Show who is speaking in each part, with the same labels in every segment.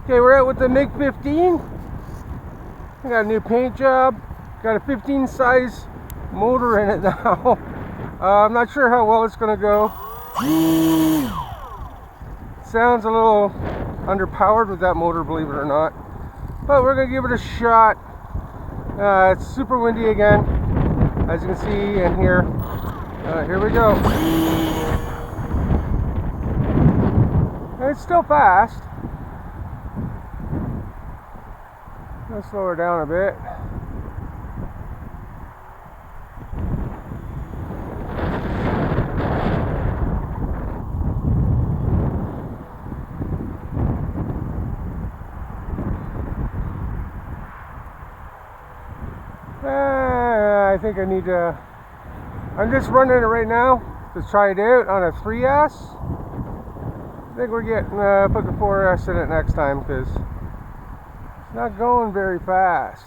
Speaker 1: Okay, we're out with the MIG-15. I got a new paint job. Got a 15 size motor in it now. I'm not sure how well it's going to go. Sounds a little underpowered with that motor, believe it or not. But we're going to give it a shot. It's super windy again, as you can see and hear. Here we go. It's still fast. Let's slow her down a bit. I think I need to. I'm just running it right now to try it out on a 3S. I think we're getting put the 4S in it next time because it's not going very fast.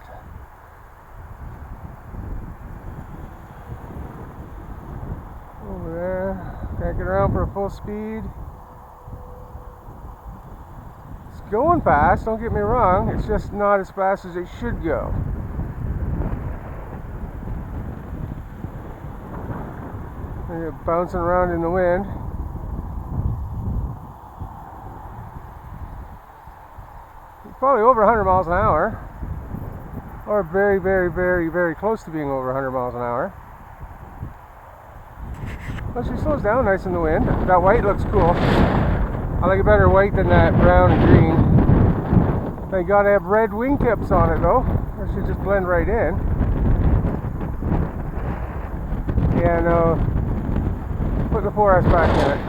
Speaker 1: Over there, can't get around for a full speed. It's going fast, don't get me wrong, it's just not as fast as it should go. Bouncing around in the wind. Probably over 100 miles an hour, or very, very, very, very close to being over 100 miles an hour. Well, she slows down nice in the wind. That white looks cool. I like it better white than that brown and green. They gotta have red wingtips on it though, or she just blend right in. Yeah, no. Put the 4S back in it.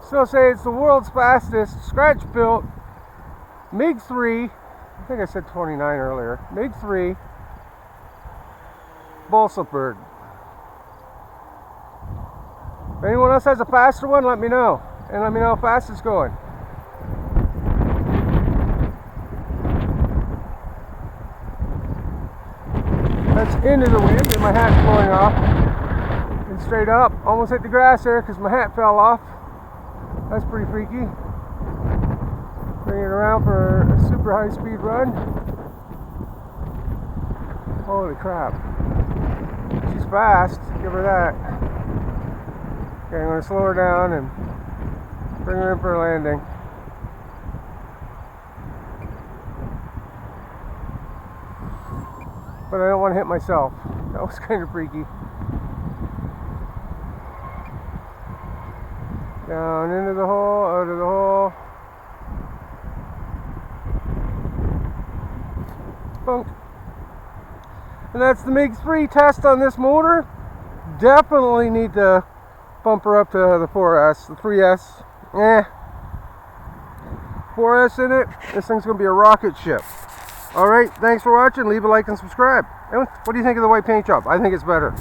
Speaker 1: Still say it's the world's fastest scratch-built MIG-3. I think I said 29 earlier. MIG-3 balsa bird. If anyone else has a faster one, let me know, and let me know how fast it's going. That's into the wind and my hat's blowing off. And straight up, almost hit the grass there because my hat fell off. That's pretty freaky. Bring it around for a super high speed run. Holy crap. She's fast, give her that. Okay, I'm going to slow her down and bring her in for a landing. But I don't want to hit myself. That was kind of freaky. Down into the hole, out of the hole. Bunk. And that's the MIG-3 test on this motor. Definitely need to bump her up to the 4S, the 3S. 4S in it. This thing's going to be a rocket ship. Alright, thanks for watching. Leave a like and subscribe. And what do you think of the white paint job? I think it's better.